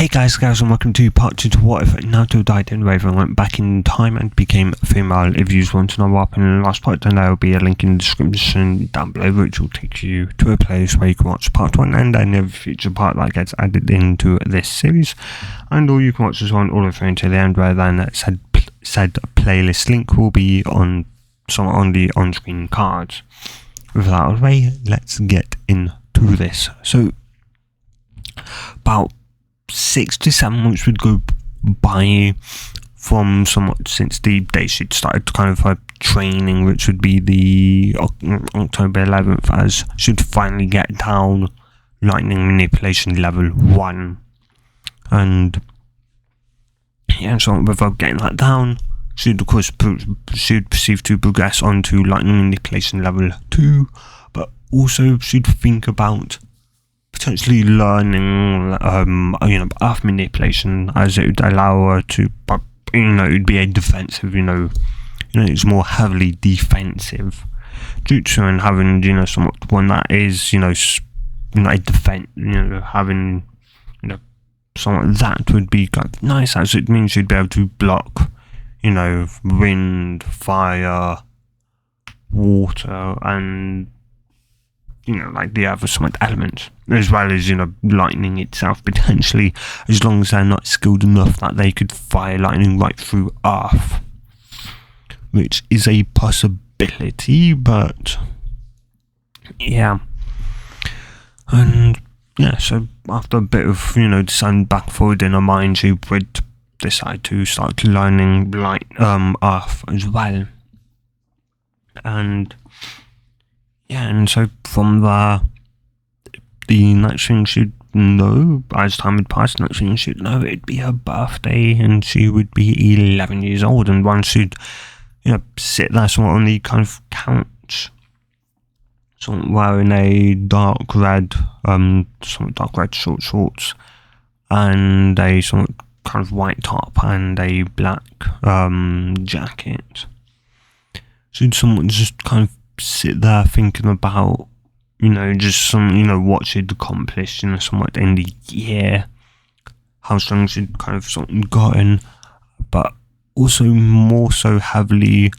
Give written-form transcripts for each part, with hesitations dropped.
Hey guys, and welcome to part 2 to What If Naruto died in Raven and went back in time and became female. If you want to know what happened in the last part, then there will be a link in the description down below which will take you to a place where you can watch part 1 and any other future part that gets added into this series. And all you can watch as well all the way through until the end, where then said playlist link will be on the on-screen cards. With that out of the way, let's get into this. So, about 6 to 7 months would go by from somewhat since the day she'd started kind of her training, which would be the October 11th, as she'd finally get down lightning manipulation level 1. And yeah, so without getting that down, she'd of course proceed to progress onto lightning manipulation level 2, but also she'd think about potentially learning, earth manipulation, as it would allow her to, it would be a defensive, it's more heavily defensive jutsu, and having, somewhat one that is, a defense, having, somewhat that would be kind of nice, as it means you'd be able to block, wind, fire, water, and like the other somewhat elements, as well as, lightning itself, potentially, as long as they're not skilled enough that they could fire lightning right through earth, which is a possibility, but yeah. And yeah, so after a bit of, deciding back forward in her mind, she would decide to start learning earth as well. And yeah, and so from there, the next thing she'd know, as time had passed, next thing she'd know, it'd be her birthday, and she would be 11 years old, and once she'd, sit there somewhat on the kind of couch, somewhat wearing a dark red short shorts, and a somewhat kind of white top, and a black jacket, she'd somewhat just kind of sit there thinking about, just some, what she'd accomplished, somewhat in the year, how strong she'd kind of gotten, but also more so heavily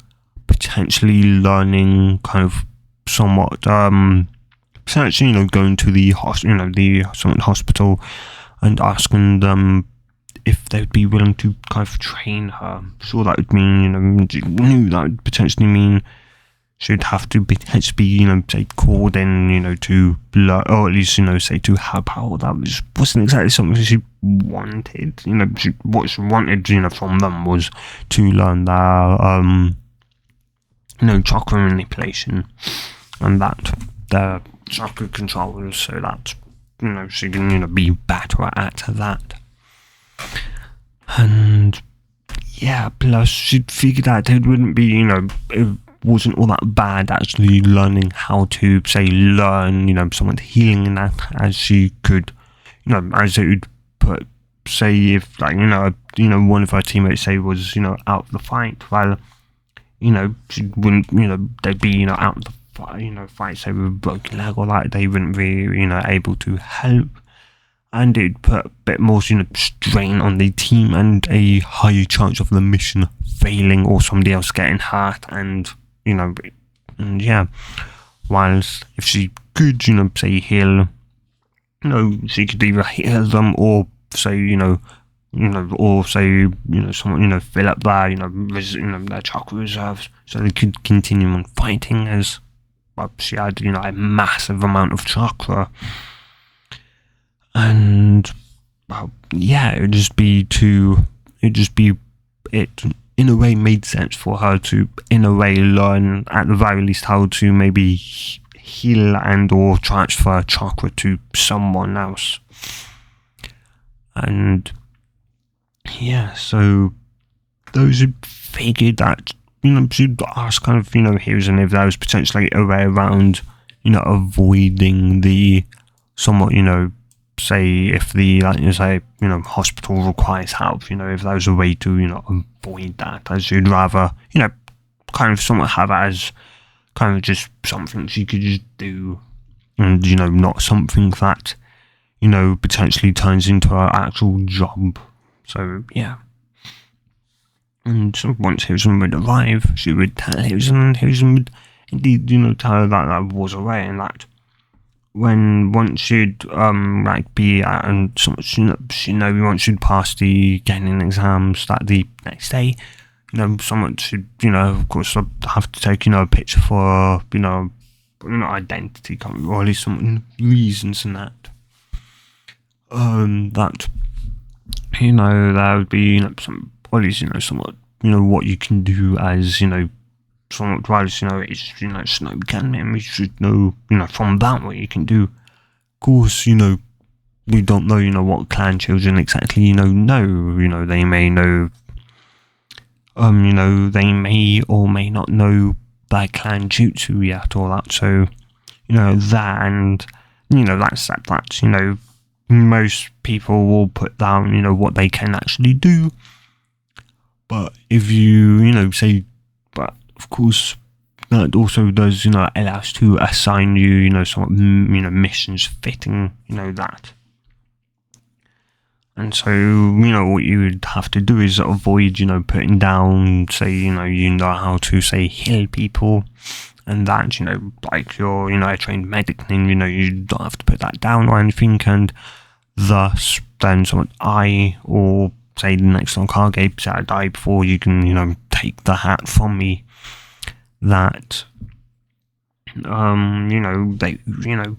potentially learning kind of somewhat, potentially, going to the hospital and asking them if they'd be willing to kind of train her. Sure, that would mean, knew that would potentially mean she'd have to potentially be, say, called in, to learn, or at least, say, to help out. That wasn't exactly something she wanted. What she wanted, from them was to learn their, chakra manipulation, and that their chakra controls, so that, she can, be better at that. And yeah, plus she'd figured out it wouldn't be, it wasn't all that bad actually learning how to, say, learn, someone healing in that, as she could, as it would put, say, if, like, one of her teammates, say, was, out of the fight, well, she wouldn't, they'd be, out of the fight, fight, say, with a broken leg or that, they wouldn't be, able to help, and it'd put a bit more, strain on the team, and a higher chance of the mission failing or somebody else getting hurt, and and yeah, whilst if she could, say, heal, she could either heal them, or say, or say, someone, fill up their, their chakra reserves, so they could continue on fighting, as well, she had, a massive amount of chakra. And, well, yeah, it in a way made sense for her to, in a way, learn at the very least how to maybe heal and or transfer chakra to someone else. And yeah, so those who figured that, she'd ask kind of, here's and if there was potentially a way around, avoiding the somewhat, say, if the, hospital requires help, if there was a way to, avoid that, as you'd rather, kind of somewhat have it as kind of just something she could just do, and, not something that, potentially turns into an actual job. So, yeah. And so once Hilson would arrive, she would tell Hilson, and Hilson would indeed, tell her that was away, and that once she'd be at, and so much, once she'd pass the gaining exams, that the next day, someone should, of course, have to take, a picture for, identity, or at least some reasons and that. That, there would be, some, or at least, somewhat, what you can do as, somewhat wise, it's, snow cannon, and we should know, from that what you can do. Of course, we don't know, what clan children exactly, know, they may know, they may or may not know their clan jutsu yet, or that, so, that, and, that's that, most people will put down, what they can actually do, but if you, say, but, of course, that also does, allow us to assign you, some, missions fitting, that. And so, what you would have to do is avoid, putting down, say, you know how to, say, heal people, and that, like you're, a trained medic, and, you don't have to put that down or anything, and thus, then someone or, say, the next on Kage said I die before you can, take the hat from me, that, they,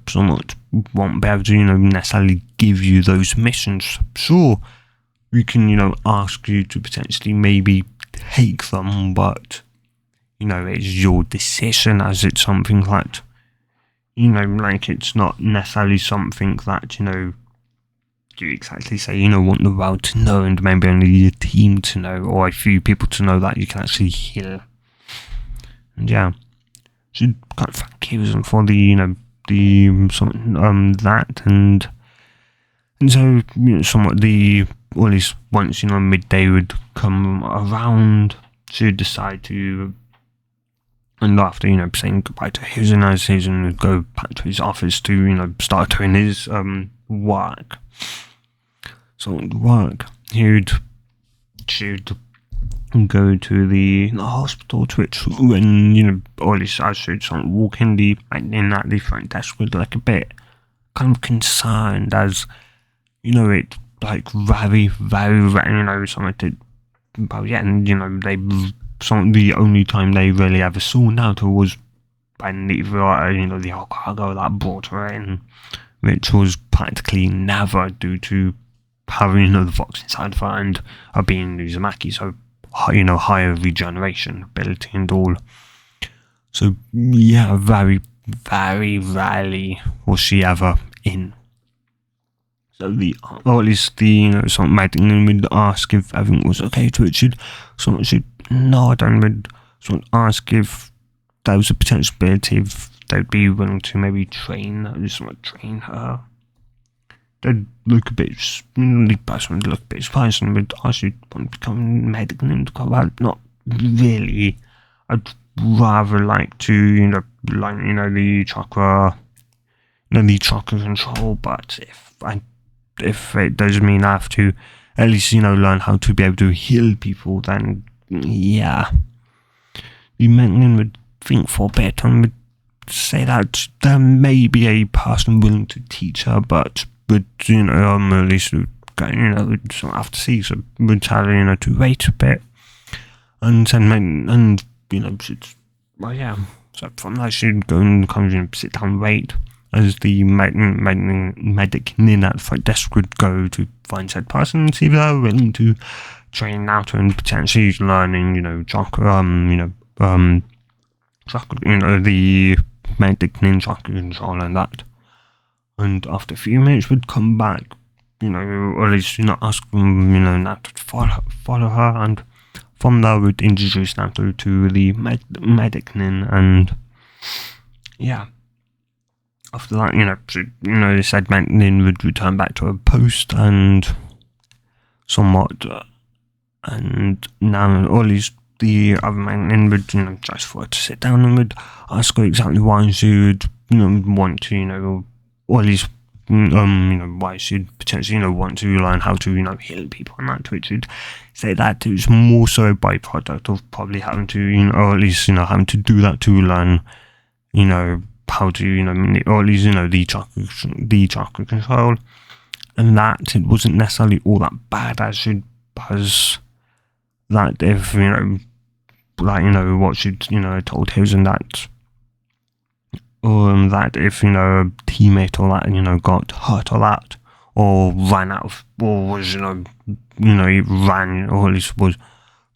somewhat won't be able to, necessarily give you those missions. Sure, we can, ask you to potentially maybe take them, but, it's your decision, as it's something that, like it's not necessarily something that, you exactly say, want the world to know, and maybe only your team to know, or a few people to know that you can actually heal. And yeah, should kind of thank Hilson for the, that, and so, somewhat or at least once, midday would come around, she'd decide to, and after, saying goodbye to Hilson, as Hilson would go back to his office to, start doing his, work. So, she'd go to the hospital, to which, when, or at least I should walk in at the front desk with, like, a bit kind of concerned, as, it, like, very, very, something to, but yeah, and, the only time they really ever saw Naruto was when the Hokage that brought her in, which was practically never due to having, the fox inside of her and her being Uzumaki, so, higher regeneration ability and all. So, yeah, very, very rarely was she ever in. So or at least some Madeline would ask if everything was okay to it. Someone should nod and would sort of ask if there was a potential ability if they'd be willing to maybe train her. They'd look a bit, the person would look a bit surprised and would ask you to become medical and go out. Not really. I'd rather like to, the chakra, the chakra control, but if it does mean I have to at least, learn how to be able to heal people, then, yeah. The Menton would think for a bit and would say that there may be a person willing to teach her, but at least, we'd have to see, so we'd tell her, to wait a bit, and then, well, yeah, so from there she'd go and come sit down and wait, as the medic in at the front desk would go to find said person and see if they're willing to train out and potentially learning, chakra, chakra, the medic in chakra control and that. And after a few minutes, would come back, or at least, ask them, Naruto to follow her, and from there would introduce Naruto to the medic, and yeah. After that, the said Nin would return back to her post, and somewhat, and now, or at least the other man would, just for her to sit down and would ask her exactly why she would, want to, or at least why she'd potentially, want to learn how to, heal people and that, which would say that it was more so a byproduct of probably having to, or at least, having to do that to learn, how to, or at least, the chakra control, and that it wasn't necessarily all that bad as that if, what she'd, told his and that, that if, a teammate or that, got hurt or that, or ran out of, or was, he ran, or at least was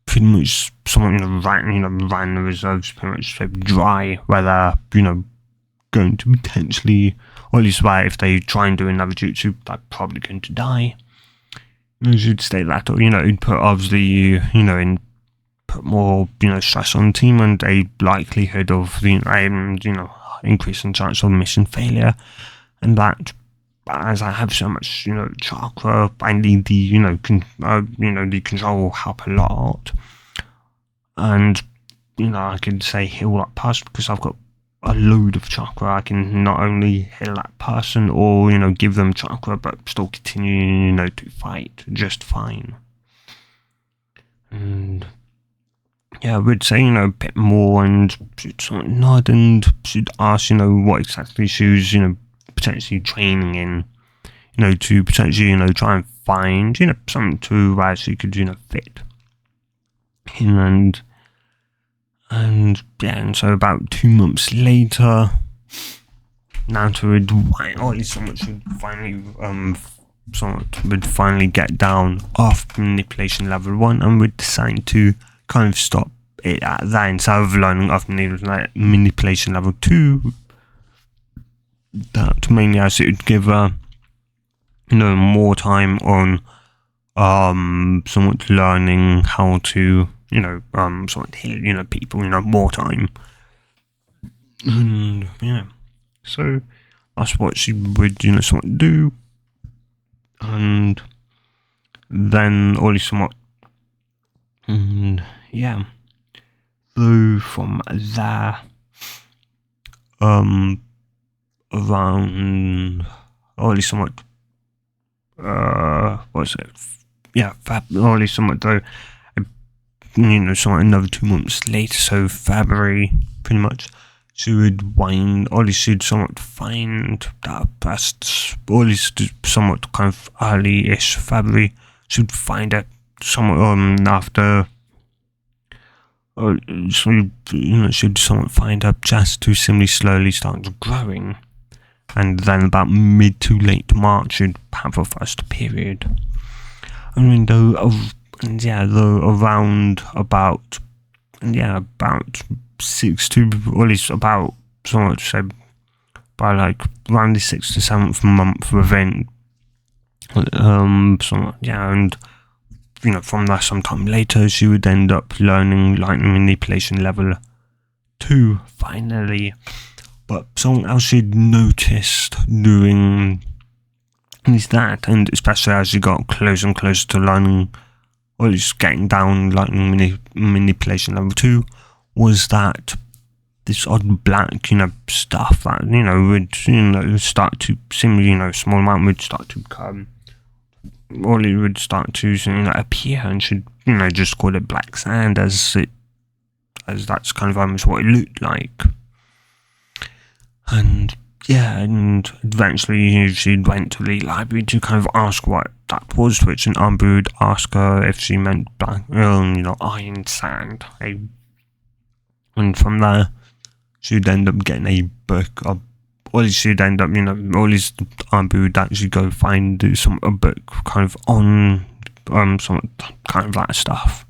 pretty much someone, ran the reserves pretty much so dry, where they're, going to potentially, or at least where if they try and do another jutsu, they're probably going to die. You should state that, or, it'd put obviously, put more, stress on the team and a likelihood of, increasing chance of mission failure, and that, as I have so much, chakra, I need the, the control will help a lot, and, I can say heal that person because I've got a load of chakra. I can not only heal that person or, give them chakra, but still continue, to fight just fine. And yeah, I would say, a bit more, and she'd sort of nod and she'd ask, what exactly she was, potentially training in, to potentially, try and find, something to where she could, fit in, and yeah, and so about 2 months later, Naruto would, or at least someone would finally get down off manipulation level 1 and would decide to kind of stop it at that instead of learning off manipulation level 2. That mainly as it would give her, more time on somewhat learning how to, somewhat heal, people, more time. And yeah, so that's what she would, somewhat do. And then only somewhat, and yeah, so from there, around, or at least somewhat, what's it? Yeah, or at least somewhat though, somewhat another 2 months later, so February, pretty much, she would wind, or at least she'd somewhat find that past, or at least somewhat kind of early-ish February, she'd find it somewhat, after, so, she'd somewhat find her chest to similarly slowly start growing, and then about mid to late March, she'd have her first period. I mean, though around about 6 to, or at least about, somewhat say, by like around the 6th to 7th month within, somewhat, yeah, and, from there sometime later, she would end up learning lightning manipulation level 2, finally. But something else she'd noticed doing is that, and especially as she got closer and closer to learning, or at least getting down lightning manipulation level 2, was that this odd black, stuff that, would, start to, similarly, small amount would start to come, or it would start to, appear, and should, just call it black sand, as that's kind of almost what it looked like. And yeah, and eventually she went to the library to kind of ask what that was, to which an Ambu would ask her if she meant black, iron sand. And from there, she'd end up getting a book, or she'd end up, or at least Ambu would actually go find a book kind of on, some kind of that stuff.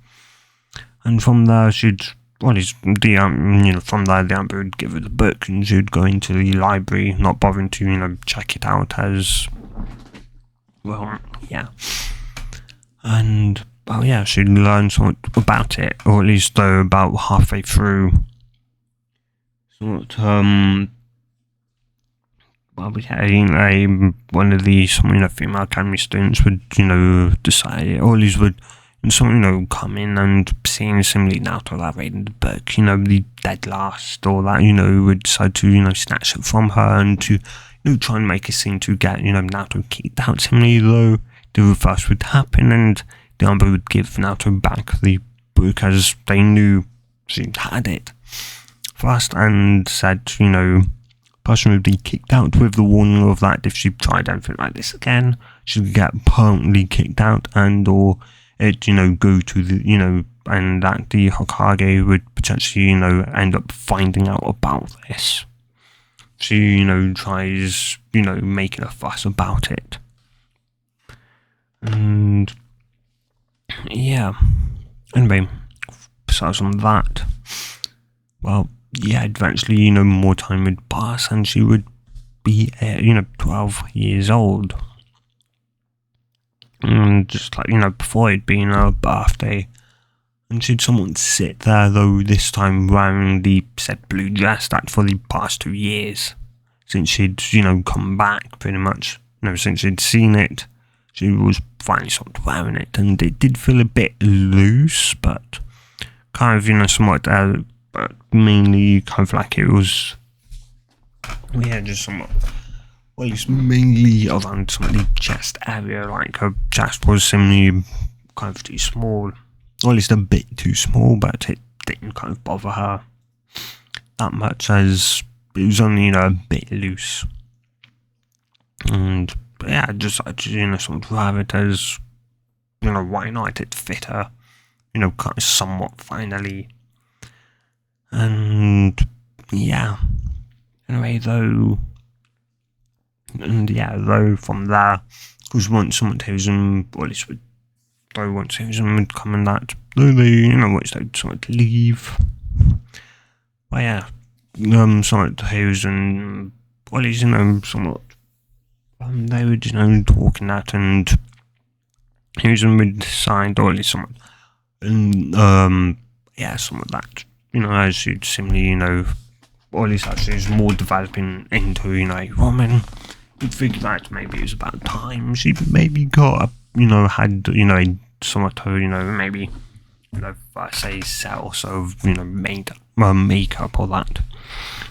And from there, she'd, well, from there, the Amber would give her the book, and she'd go into the library, not bothering to, check it out, as well, yeah. And, well, yeah, she'd learn something about it, or at least, though, about halfway through, one of the, female academy students would, decide, or at least would, someone, come in and seeing similarly Naruto that reading the book, the dead last, or that, would decide to, snatch it from her and to, try and make a scene to get, Naruto kicked out. Similarly, though, the reverse would happen, and the Umber would give Naruto back the book as they knew she had it first, and said, person would be kicked out with the warning of that if she tried anything like this again, she could get permanently kicked out, and or it, go to the, and that the Hokage would potentially, end up finding out about this. She, tries, making a fuss about it. And, yeah. Anyway, besides from that, well, yeah, eventually, more time would pass and she would be, 12 years old. And just like, before it'd been her birthday. And she'd someone sit there, though, this time wearing the said blue dress that for the past 2 years, since she'd, come back, pretty much, since she'd seen it, she was finally sort of wearing it, and it did feel a bit loose, but kind of, somewhat, but mainly kind of like it was, just somewhat, well, it's mainly around some of the chest area, like her chest was similarly kind of too small. Or at least a bit too small, but it didn't kind of bother her that much, as it was only, a bit loose. And, yeah, just, sort of have it as, why not? It fit her, kind of somewhat finally. And, yeah. Anyway, though, from there, because once someone tells them, or at least once someone would come in that, though they, once they'd sort of leave. Well, yeah, someone tells and, well, he's, somewhat, they would, talk in that, and Houston would decide, or at least someone, and, some of that, as she'd similarly, or at least actually is more developing into, a woman, you'd figure that maybe it was about time she maybe got a, had, a somewhat of, maybe, say, cells of, makeup or that.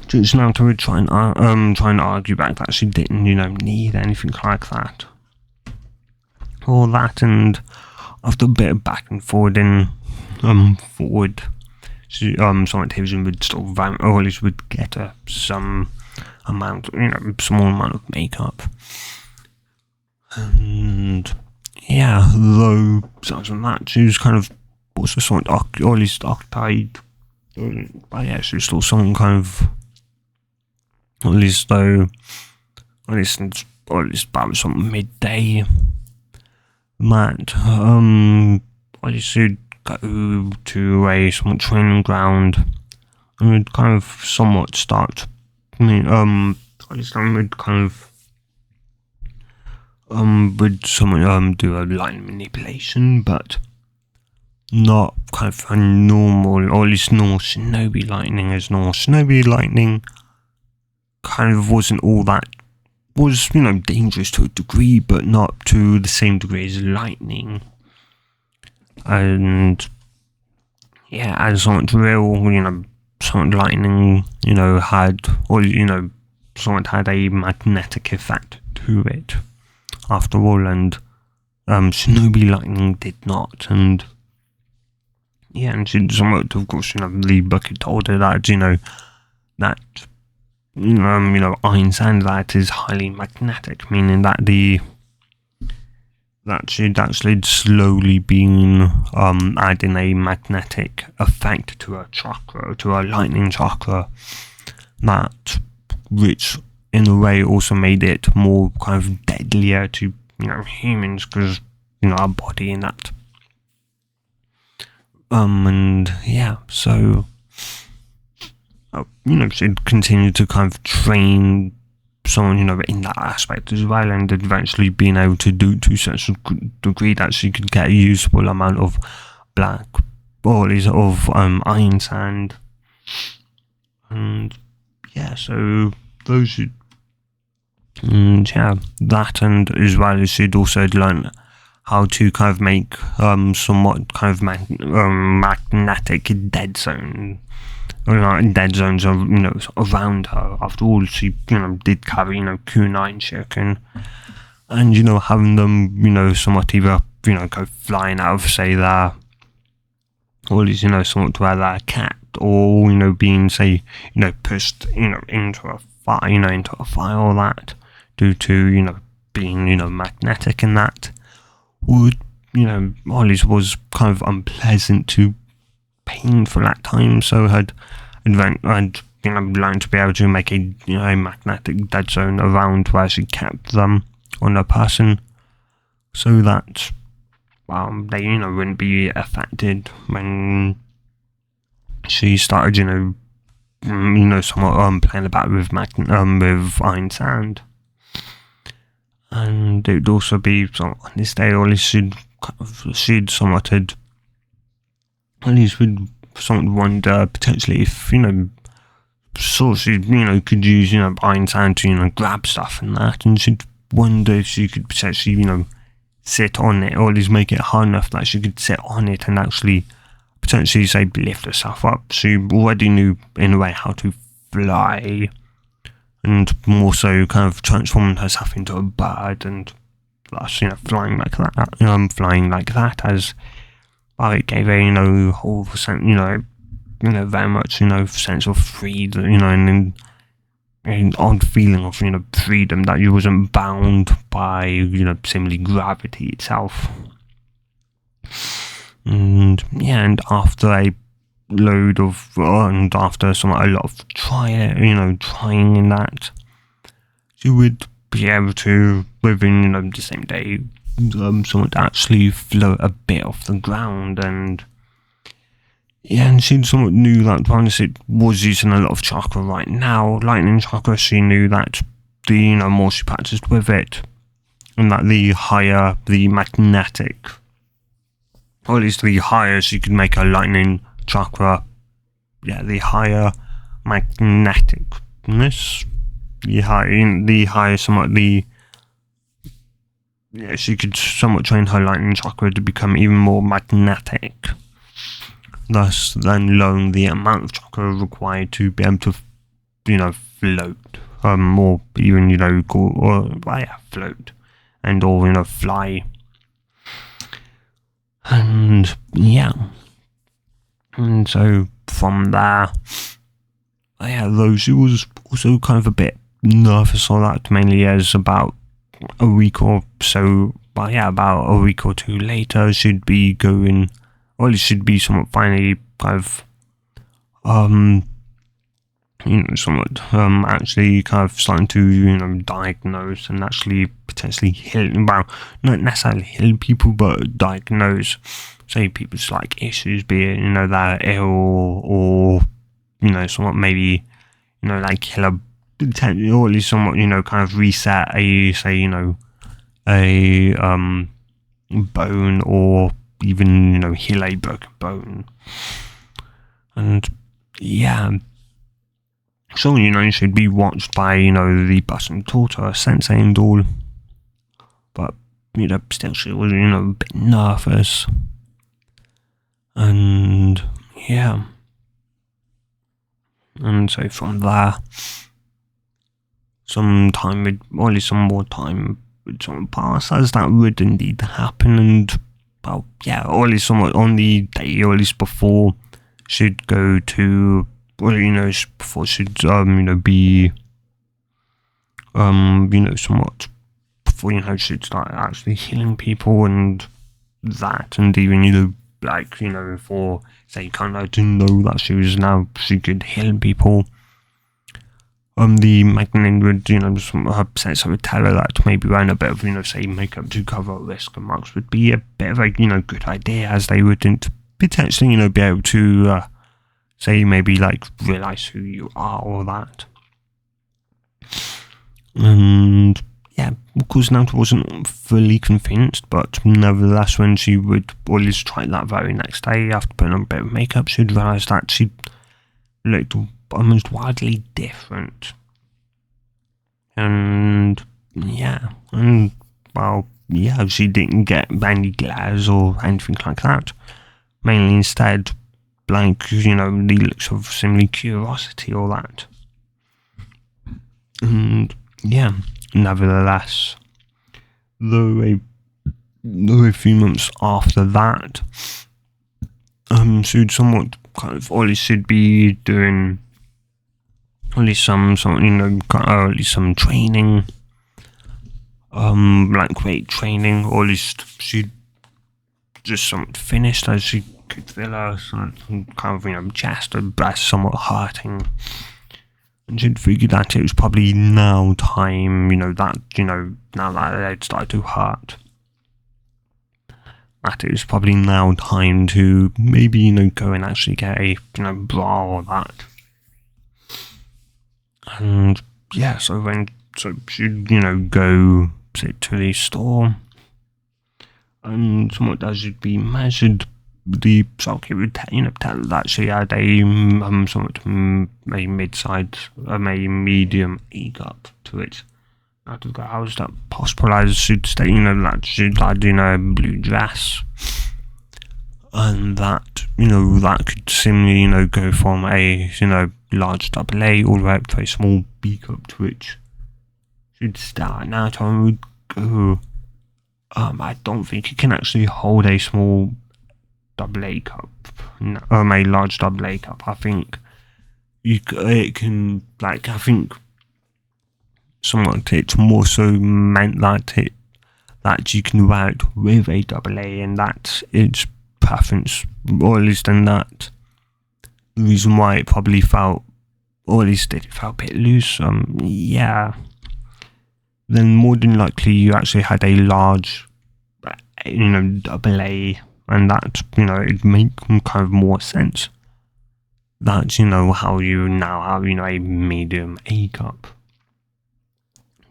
Just now to try and argue back that she didn't, need anything like that. All that, and after a bit of back and forward she, someone television would sort of, or at least would get her some amount, small amount of makeup. And, yeah, though, aside from that, she was kind of also somewhat, or at least occupied, but yeah, she was still someone kind of, at least about some midday, that, at least she'd go to a somewhat training ground, and would kind of somewhat start, at least I would kind of, would someone do a lightning manipulation, but not kind of a normal, or at least normal shinobi lightning, as normal shinobi lightning kind of wasn't all that, was, dangerous to a degree, but not to the same degree as lightning. And, yeah, as somewhat real, somewhat lightning, had, or, somewhat had a magnetic effect to it, after all, and, shinobi lightning did not, and, yeah, and she somewhat, of course, the book had told her that, that, iron sand, that is highly magnetic, meaning that that she'd actually slowly been, adding a magnetic effect to her chakra, to her lightning chakra, that, which, in a way, also made it more kind of deadlier to, humans, because, our body in that. And, yeah, so, she'd continue to kind of train someone, in that aspect as well, and eventually being able to do to such a degree that she could get a usable amount of black, or at least of, iron sand. And, yeah, so, those should, and, yeah, that, and as well as she'd also learn how to kind of make, somewhat kind of magnetic dead zone, dead zones of, around her. After all, she, did carry, kunai chicken. And, having them, somewhat either, go flying out of, say, their, or at least, somewhat where they're capped, or, being, say, pushed, into a fire, into a fire or that, due to, being, magnetic and that, would, Ollie's was kind of unpleasant to painful at times, so had learned to be able to make a magnetic dead zone around where she kept them on a person, so that they wouldn't be affected when she started somewhat playing about with with iron sand. And it would also be on this day, or at least she'd somewhat had, at least would somewhat wonder potentially if, so she, could use, iron sand to, grab stuff and that, and she'd wonder if she could potentially, sit on it, or at least make it hard enough that she could sit on it and actually potentially, say, lift herself up. She already knew, in a way, how to fly, and more so kind of transforming herself into a bird, and thus, flying like that, as well, it gave a, whole sense, very much, sense of freedom, and an odd feeling of, freedom, that you wasn't bound by, simply gravity itself. And after a load of, and after a lot of trying in that, you would be able to, within, the same day, somewhat actually float a bit off the ground, and she somewhat knew that once it was using a lot of chakra right now, lightning chakra, she knew that the, more she practiced with it, and that the higher the magnetic, or at least the higher she could make her lightning chakra, the higher magneticness, the higher somewhat she could somewhat train her lightning chakra to become even more magnetic, thus then lowering the amount of chakra required to be able to, float, or even, float, and or, fly. And and so from there, though she was also kind of a bit nervous or that, mainly as about a week or so, about a week or two later, she'd be going, or it should be somewhat finally kind of, somewhat, actually kind of starting to, diagnose and actually potentially heal, well, not necessarily heal people, but diagnose, say, people's, like, issues, be it, they're ill, or, somewhat maybe, like, heal a, or at least somewhat, kind of reset a, say, a, bone, or even, heal a broken bone. And, so, she'd be watched by, the person taught her, sensei and all. But, still she was, a bit nervous. And, and so from there, some time would, or at least some more time would sort of pass as that would indeed happen, and, well, or at least somewhat on the day, or at least before she'd go to, well, before she'd, be, somewhat, before, she'd start actually healing people and that, and even, like, for, say, kind of to know that she could heal people, the magnet would, her sense would tell her that maybe wearing a bit of, say, makeup to cover risk and marks would be a bit of a, good idea, as they wouldn't potentially, be able to, say, maybe, like, realise who you are or that. And, of course, Naruto wasn't fully convinced, but nevertheless, when she would always try that very next day, after putting on a bit of makeup, she'd realise that she looked almost wildly different. And, and, well, she didn't get any glares or anything like that. Mainly instead, blank, you know, the looks of similar curiosity or that. And yeah, nevertheless, though a few months after that, should somewhat kind of, or should be doing at least some you know, at least some training, like weight training, or at least she just somewhat finished as she could feel her kind of, you know, chest and breast somewhat hurting. And she'd figured that it was probably now time, you know, that, you know, now that they'd started to hurt, that it was probably now time to maybe, you know, go and actually get a, you know, bra or that. And yeah, so she'd, you know, go sit to the store, and somewhat as she'd be measured, the socket would tell that she had a somewhat a mid-sized, a medium A cup to it. Out of that, I was that possible as she'd stay, you know, that she'd had, you know, a blue dress, and that, you know, that could similarly, you know, go from a, you know, large double A all the way up to a small B cup, to which she'd start. Now time would go. I don't think it can actually hold a small double A cup, a large double A cup. I think it can, like, I think somewhat it's more so meant that you can wear it with a double A, and that's its preference, or at least in that the reason why it probably felt, or at least it felt a bit loose. Yeah. Then more than likely you actually had a large, you know, double A, and that, you know, it'd make kind of more sense that, you know, how you now have, you know, a medium A cup.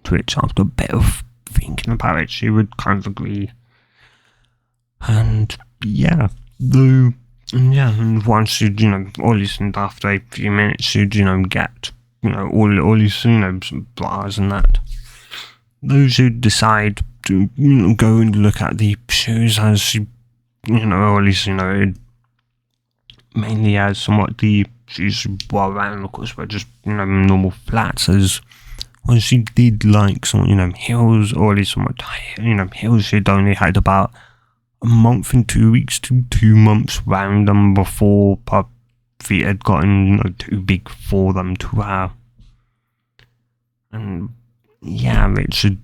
To which, after a bit of thinking about it, she would kind of agree. And yeah, though, and once she'd, you know, or at least after a few minutes, she'd, you know, get, you know, all these, you know, some bras and that. Those who decide to, you know, go and look at the shoes as she, you know, or at least, you know, it mainly as somewhat the shoes she wore around, of course, were just, you know, normal flats, as well, she did like some, you know, heels, or at least somewhat, you know, heels she'd only had about a month and 2 weeks to 2 months around them before her feet had gotten, you know, too big for them to wear. And yeah, it should,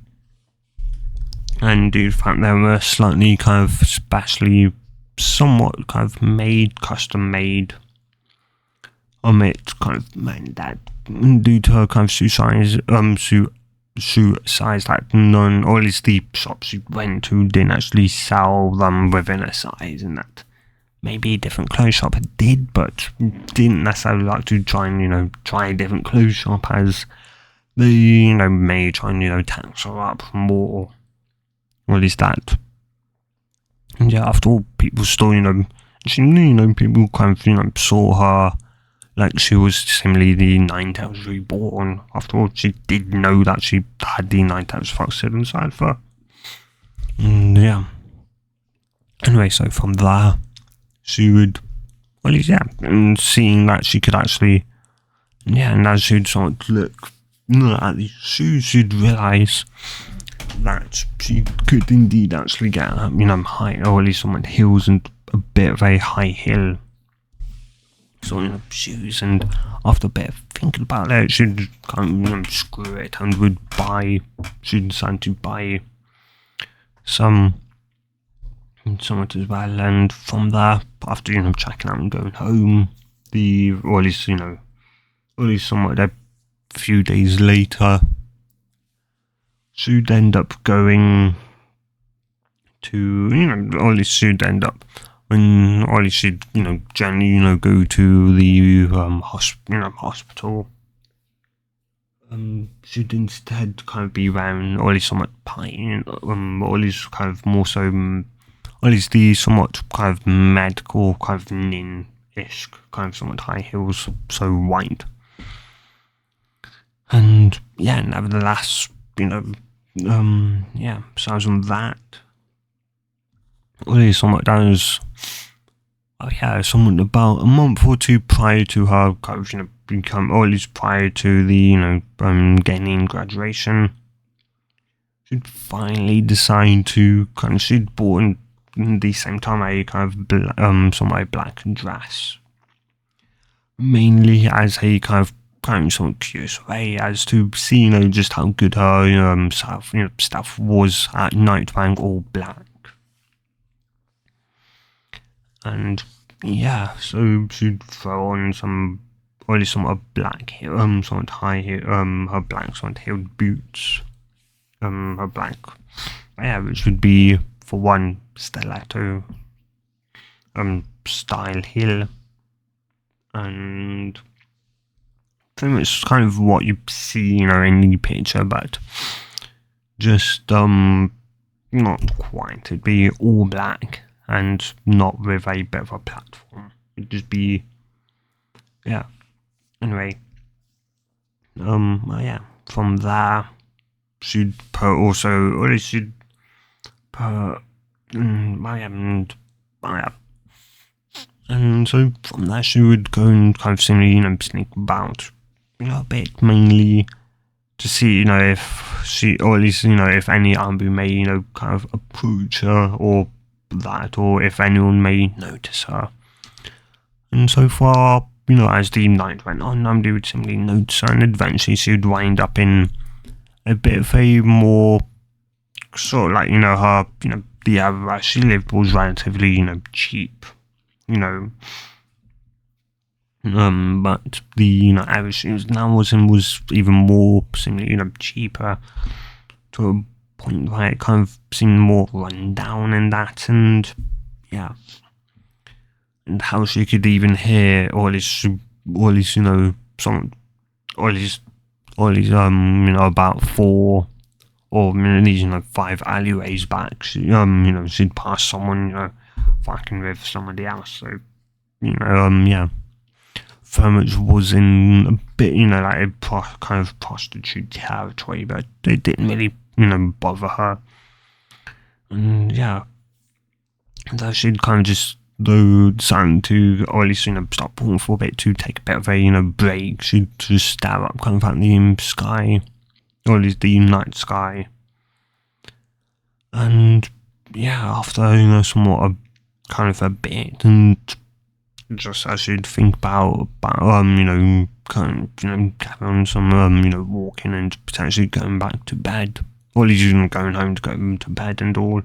and due to the fact they were slightly kind of specially, somewhat kind of made, custom made, it kind of meant that due to her kind of shoe size, that none, or at least the shops she went to didn't actually sell them within a size, and that maybe a different clothes shop did, but didn't necessarily like to try and, you know, try a different clothes shop, as they, you know, may try and, you know, tax her up more, or at least that. And yeah, after all, people still, you know, she knew, you know, people kind of, you know, saw her like she was similarly the Ninetales Reborn. After all, she did know that she had the Ninetales frosted inside of her. And yeah. Anyway, so from there, she would, well, yeah, and seeing that she could actually, yeah, and as she'd sort of look at these shoes, she'd realise that she could indeed actually get, you know, high, or at least some heels and a bit of a high heel sort of shoes. And after a bit of thinking about it, she'd kind of, you know, screw it and she'd decide to buy some as well. And from there, after, you know, checking out and going home, or at least, you know, or at least somewhat a few days later, she'd end up going to, you know, or at least she'd end up, or at least she'd, you know, generally, you know, go to the hospital. She'd instead kind of be around, or at least somewhat pine, or at least kind of more so, or at least the somewhat kind of medical, kind of nin-ish, kind of somewhat high heels, so white. And yeah, nevertheless, you know, besides from that, what is somewhat down is, oh yeah, someone about a month or two prior to her kind of, become, or at least prior to the, gaining graduation, she'd finally decide to she'd bought in the same time a kind of somewhat black dress, mainly as a kind of somewhat curious way as to see, just how good her stuff was at night wearing all black. And yeah, so she'd throw on some, or at least some black heel, some high heel, her black some heeled boots, her black, yeah, which would be for one stiletto, style heel, and pretty much kind of what you see, in the picture, but just not quite. It'd be all black and not with a bit of a platform. It'd just be, yeah. Anyway, yeah. From there, she'd put also, or she'd put, and so from there she would go and kind of simply, sneak about, a bit, mainly to see, if she, or at least, if any Ambu may, kind of approach her or that, or if anyone may notice her. And so far, as the night went on, Ambu would simply notice her, and eventually she would wind up in a bit of a more sort of like, her, the area where she lived was relatively, cheap, but the, area she was now was in was even more simply, cheaper, to a point where it kind of seemed more run down in that, and yeah, and how she could even hear, or at least, some, or at least, about 4 or these, 5 alleyways back, she'd pass someone, fucking with somebody else, so, yeah, very much was in a bit, like a kind of prostitute territory, but it didn't really, bother her. And yeah, so she'd kind of just, though, decided to, or at least, stop pulling for a bit to take a bit of a, break. She'd just stare up kind of at the sky, or at least the night sky. And yeah, after, somewhat a kind of a bit, and just as you'd think about kind of, carrying on some, walking and potentially going back to bed, or at least, going home to go to bed and all.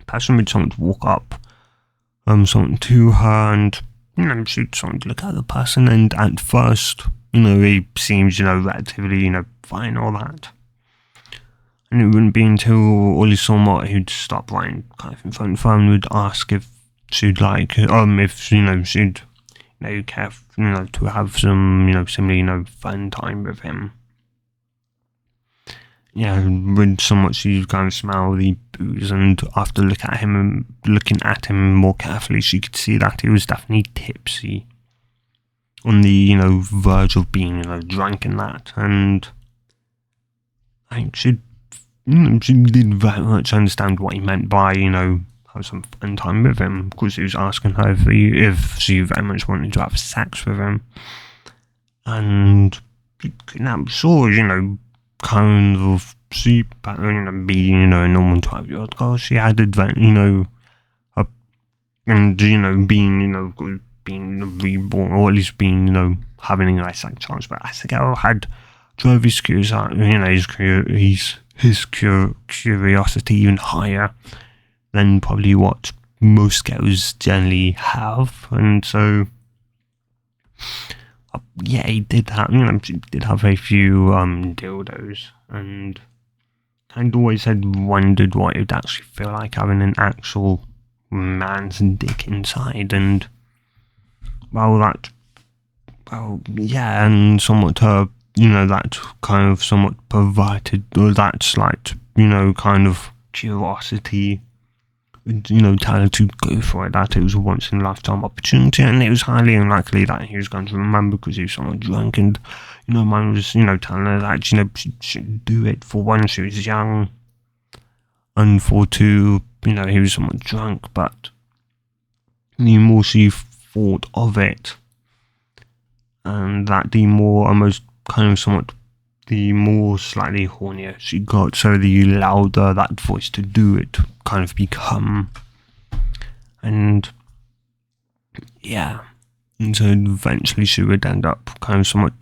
Person would someone to walk up, someone to her, and, she'd someone to look at the person, and at first, he seems, relatively, fine, all that. And it wouldn't be until Ollie somewhat he'd stop right kind of in front of her and would ask if she'd like, if, she'd, care, to have some, similar, fun time with him. Yeah, when somewhat she kind of smell the booze, and after looking at him more carefully, she could see that he was definitely tipsy, on the, verge of being, drunk and that, and I think she did very much understand what he meant by, have some fun time with him, because he was asking her if she very much wanted to have sex with him, and I'm sure, kind of see, being, a normal 12-year-old girl, she had advantage, and, being reborn, or at least being, having a nice chance, but as the girl had drove his curiosity even higher than probably what most girls generally have, and so yeah, he did have, she did have a few dildos, and I'd always had wondered what it would actually feel like having an actual man's dick inside, and yeah, and somewhat that kind of somewhat provided, or that slight, kind of curiosity, tell her to go for it, that it was a once in a lifetime opportunity, and it was highly unlikely that he was going to remember because he was somewhat drunk, and, mine was, telling her that, she should do it. For one, she was young, and for two, he was somewhat drunk, but the more she thought of it, and that the more almost kind of somewhat, the more slightly hornier she got, so the louder that voice to do it kind of become. And yeah, and so eventually she would end up kind of somewhat,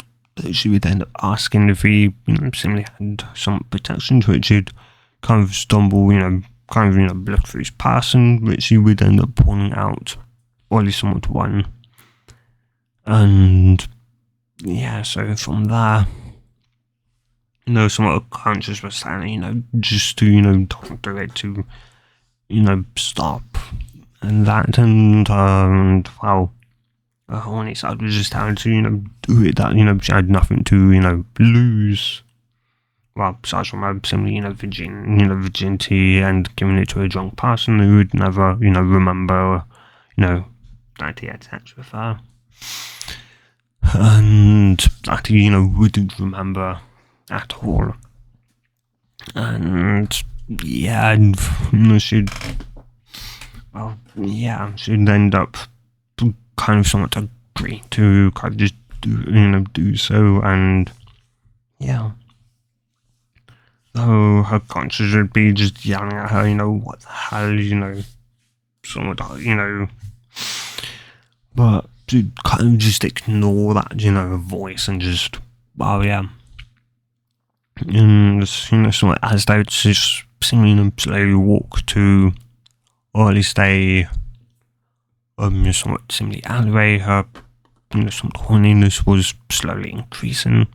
she would end up asking if he, simply had some protection to it. She'd kind of stumble, kind of look through his past, and which she would end up pointing out, or at least somewhat one. And yeah, so from there, somewhat unconscious was saying, just to, don't do it, to, stop. And that, and well, when it started was just having to, do it, that, she had nothing to, lose. Well, besides from her simply, virginity and giving it to a drunk person who would never, remember, that he had sex with her. And that he, wouldn't remember at all. And yeah, she'd end up kind of somewhat agree to kind of just do so. And yeah, though her conscience would be just yelling at her, what the hell, somewhat, but she'd kind of just ignore that, voice, and just, well, yeah. And, somewhat as they would just seemingly slowly walk to, or at least they, somewhat simply alleyway, her, somewhat horniness was slowly increasing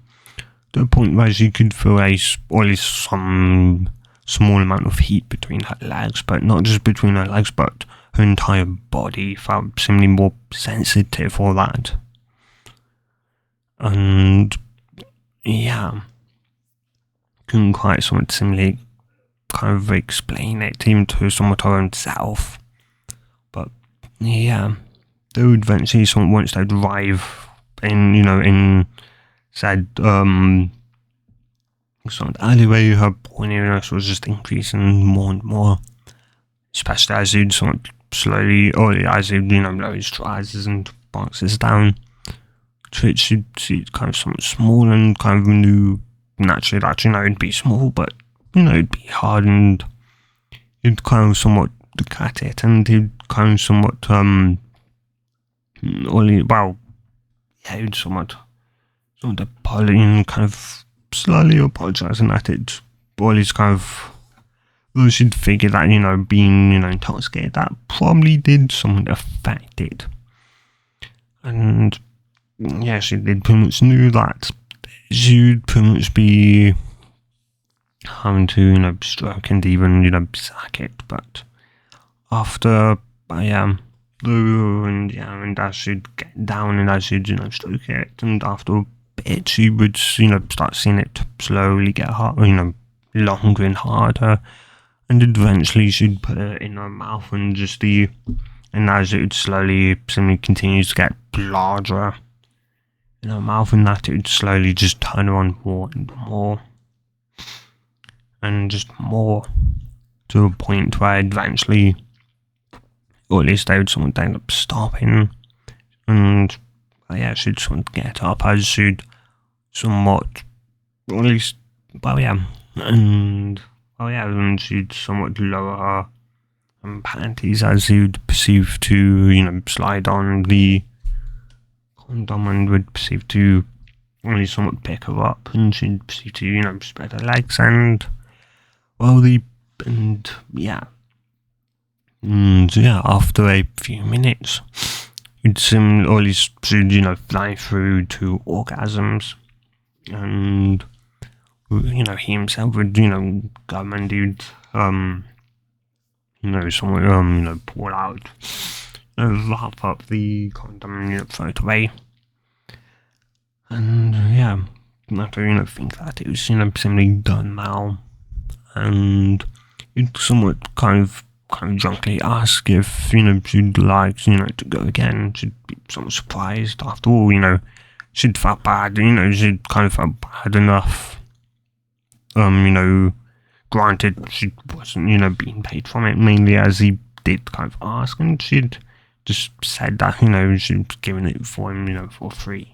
to a point where she could feel or at least some small amount of heat between her legs, but not just between her legs, but her entire body felt seemingly more sensitive for that. And yeah, couldn't quite somewhat similarly kind of explain it even to somewhat her own self. But yeah, they would eventually, once they'd arrive in, in said sort of alleyway, her horniness was just increasing more and more, especially as he'd somewhat slowly, or as he'd, lower his trousers and boxes down, to which she'd see kind of somewhat small, and kind of knew naturally that, it'd be small, but, it'd be hard, and he'd kind of somewhat look at it, and he'd kind of somewhat, he'd somewhat apologize, kind of slowly apologizing at it, or at least kind of, though she'd figured that, being, intoxicated, that probably did somewhat affect it. And yeah, she did pretty much knew that she'd pretty much be having to, stroke and even, sack it, but after, and as she'd get down and as she'd, stroke it, and after a bit, she would, start seeing it slowly get harder, longer and harder, and eventually she'd put it in her mouth, and just and as it would slowly, simply continues to get larger in her mouth, and that it would slowly just turn on more and more, and just more, to a point where eventually, or at least they would somewhat end up stopping, and she'd somewhat get up as she'd somewhat, or at least, and she'd somewhat lower her panties as you'd perceive to, slide on the condom, and would perceive to only somewhat pick her up, and she'd perceive to, spread her legs, and, after a few minutes, you'd or at least she'd, fly through to orgasms, and, he himself would, come and he'd, someone, pull out, wrap up the condom, throw it away, and, after, think that it was, simply done now, and you'd somewhat kind of drunkenly ask if, she'd like, to go again. She'd be somewhat surprised. After all, she'd felt bad, she'd kind of felt bad enough. Granted, she wasn't, being paid from it, mainly as he did kind of ask, and she'd just said that, you know, she was giving it for him, you know, for free.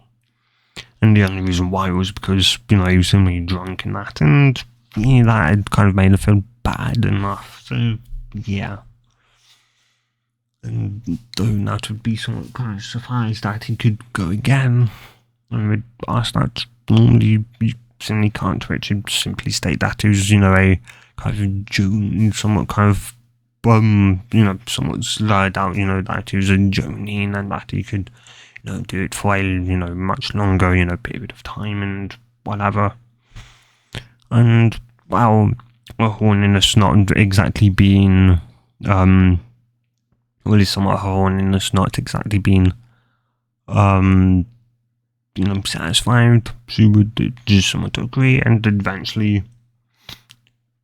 And the only reason why was because, you know, he was simply drunk and that, and yeah, that had kind of made her feel bad enough. So, yeah. And though that would be somewhat kind of surprised that he could go again, and would ask that normally you simply can't, which would simply state that he was, you know, a kind of somewhat kind of, you know, somewhat slurred out, you know, that he was a Jonin and that he could, you know, do it for a, you know, much longer, you know, period of time and whatever. And, well, horniness not exactly being, well, it's somewhat horniness not exactly being, you know, satisfied. She would just somewhat agree, and eventually,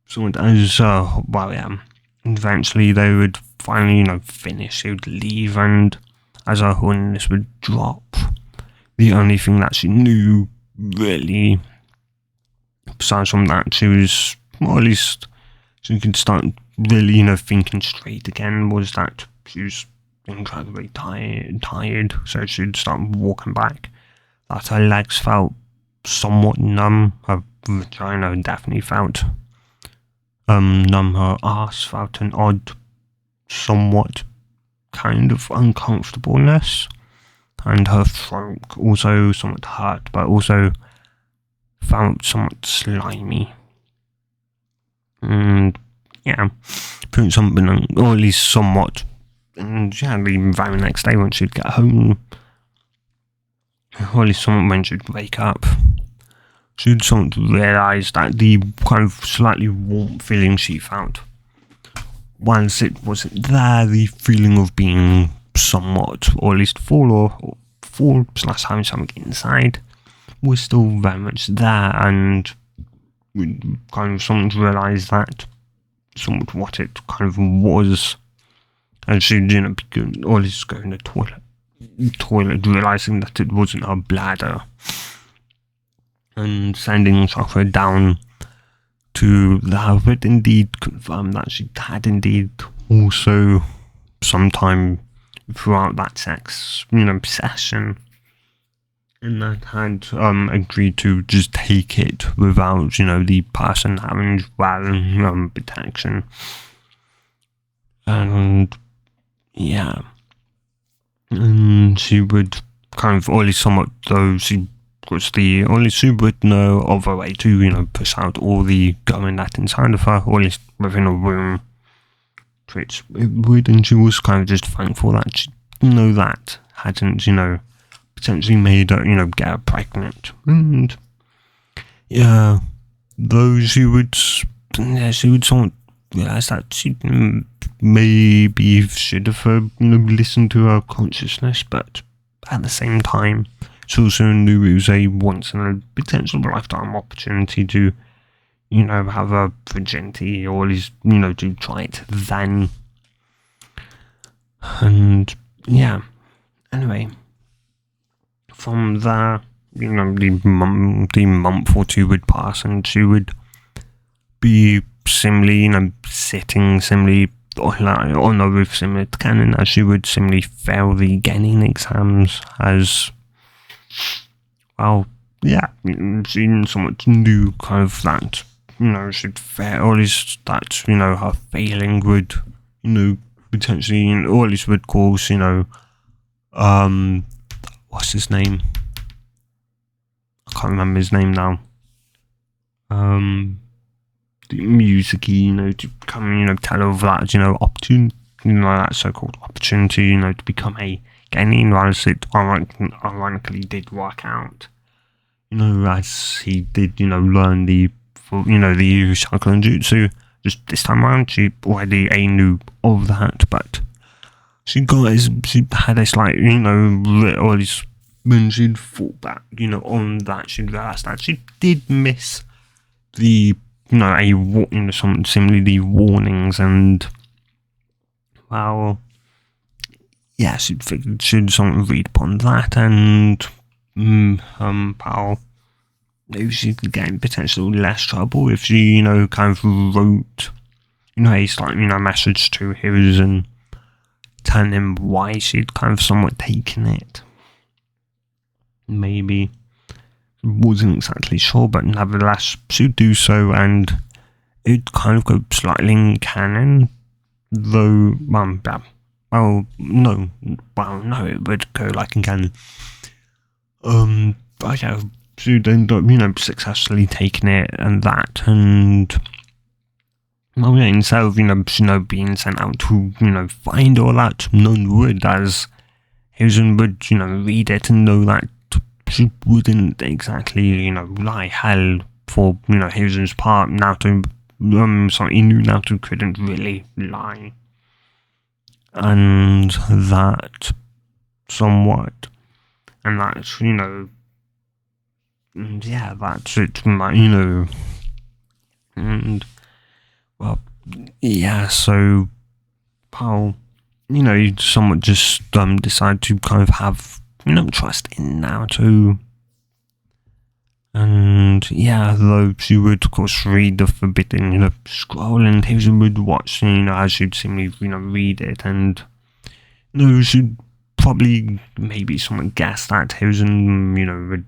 somewhat as, well, yeah, eventually they would finally, you know, finish. She would leave, and as her horniness would drop, the only thing that she knew, really, besides from that, she was, or at least she could start really, you know, thinking straight again, was that she was incredibly tired, so she'd start walking back. That her legs felt somewhat numb, her vagina definitely felt numb, her arse felt an odd, somewhat kind of uncomfortableness, and her throat also somewhat hurt, but also felt somewhat slimy. And yeah, putting something, or at least somewhat. And yeah, the very next day when she'd get home, or at least when she'd wake up, she'd somewhat realise that the kind of slightly warm feeling she felt, once it wasn't there, the feeling of being somewhat, or at least full / having something inside, was still very much there, and we kind of somewhat realised that somewhat what it kind of was, and she'd, you know, begin, or at least go in the toilet, realising that it wasn't her bladder, and sending Sakura down to the house, but indeed confirmed that she had indeed also sometime throughout that sex, you know, session, and that had agreed to just take it without, you know, the person having protection. And yeah, and she would kind of, or at least somewhat, though she was the only, she would know of a way to, you know, push out all the going that inside of her, or at least within a room, which it would, and she was kind of just thankful that she, you know, that hadn't, you know, potentially made her, you know, get her pregnant. And yeah, though she would somewhat realise that she maybe should have, you know, listened to her consciousness, but at the same time, she also knew it was a once in a potential lifetime opportunity to, you know, have a virginity, or at least, you know, to try it then. And yeah, anyway, from there, you know, the month or two would pass, and she would be similarly, you know, sitting similarly on the roof, similar to Canon, as she would similarly fail the Genin exams, as well, yeah, she somewhat knew kind of that, you know, she'd fail, or at least that, you know, her failing would, you know, potentially, or at least would cause, you know, what's his name? I can't remember his name now. The music, you know, to become, you know, tell of that, you know, opportunity, you know, that so-called opportunity, you know, to become a Genin, whilst it ironically did work out, you know, as he did, you know, learn the, you know, the Shaolin Jutsu. Just this time around, she already knew of that, but she had a slight, you know, or at least when she'd thought back, you know, on that, she'd realised that she did miss the, you know, you know, some similarly the warnings, and well, yeah, she'd figured she'd something read upon that, and maybe she could get in potentially less trouble if she, you know, kind of wrote, you know, a slight, you know, message to his, and telling him why she'd kind of somewhat taken it. Maybe. Wasn't exactly sure, but nevertheless, she'd do so, and it'd kind of go slightly in canon, though, no, it would go like in canon. But yeah, she'd end up, successfully taking it and that, and instead of, being sent out to, find all that, none would, as Hazen would, read it and know that she wouldn't exactly, lie. Hell, for, Hazen's part, Naruto, he knew Naruto couldn't really lie. And that, somewhat, and that's, and yeah, that's it, and, well, yeah, so, Paul, you somewhat just, decide to kind of have, trust in Naruto. And yeah, though she would of course read the forbidden, scroll, and he would watch, as she'd seemingly, read it, and she'd probably maybe someone guess that Hosen, would,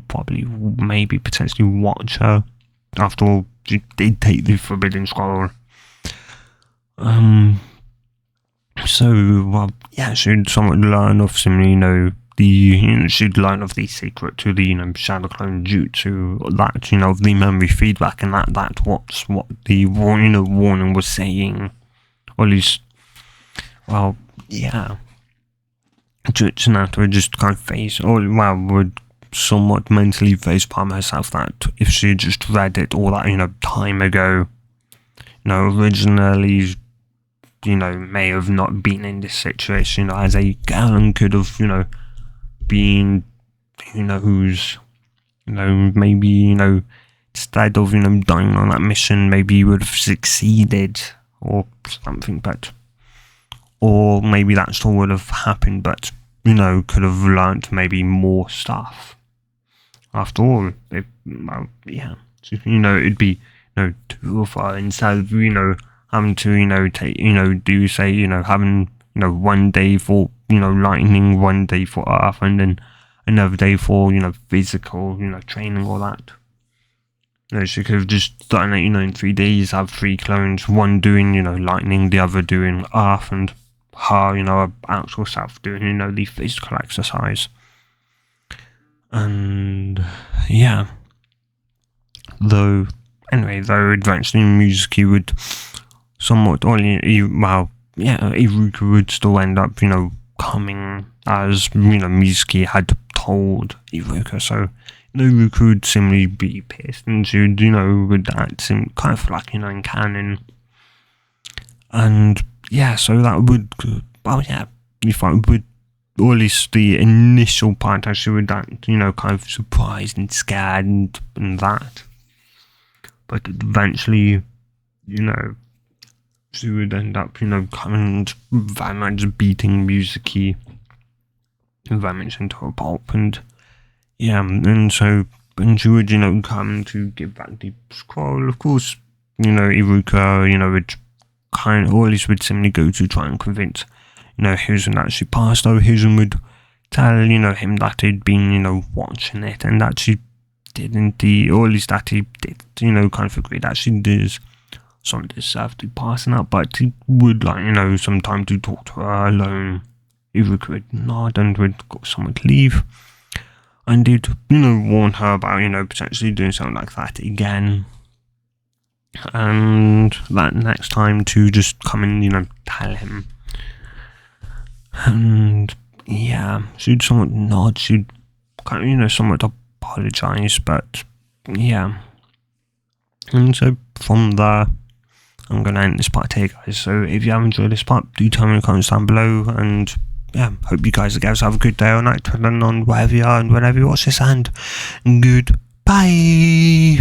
probably maybe potentially watch her. After all, she did take the forbidden scroll. So, well, yeah, she'd somewhat learn of some, she'd learn of the secret to the, Shadow Clone Jutsu, that, of the memory feedback, and that what's what the, warning was saying. Or at least, well, yeah. Jutsu Naruto would just kind of face, would somewhat mentally face palm herself that if she had just read it all that, time ago, originally, may have not been in this situation, as a girl, and could have, been, who's, maybe, instead of, dying on that mission, maybe you would have succeeded, or something, but, or maybe that still would have happened, but, could have learnt maybe more stuff. After all, yeah, so, it'd be, too far, instead of, having to, take, do say, having, one day for, lightning, one day for earth, and then another day for, physical, training, all that. She could have just done it, in 3 days, have 3 clones, one doing, lightning, the other doing earth, and her, her actual self doing, the physical exercise. And, yeah. Though eventually Mizuki would somewhat, Iruka would still end up, coming as, Mizuki had told Iruka, so, Iruka would simply be pissed, and she would, with that, seem kind of like, in canon. And, yeah, so that would, if I would, or at least the initial part, I should that, kind of surprised and scared and that. But eventually, she would end up, coming very much beating Mizuki very much into a pulp, and yeah, and so when she would, come to give back the scroll, of course, Iruka, would kind of, or at least would simply go to try and convince, Hizen that she passed, though Hizen would tell, him that he'd been, watching it, and that she didn't, or at least that he did, kind of agree that she does some deserve to passing out, but he would like, some time to talk to her alone. Iruka would nod and would somewhat leave. And he'd, warn her about, potentially doing something like that again. And that next time to just come and, tell him. And yeah, she'd somewhat nod, she'd kind of, somewhat apologise, but yeah. And so from there, I'm going to end this part here, guys. So if you have enjoyed this part, do tell me in the comments down below. And yeah, hope you guys have a good day or night, depending on wherever you are and whenever you watch this. And goodbye.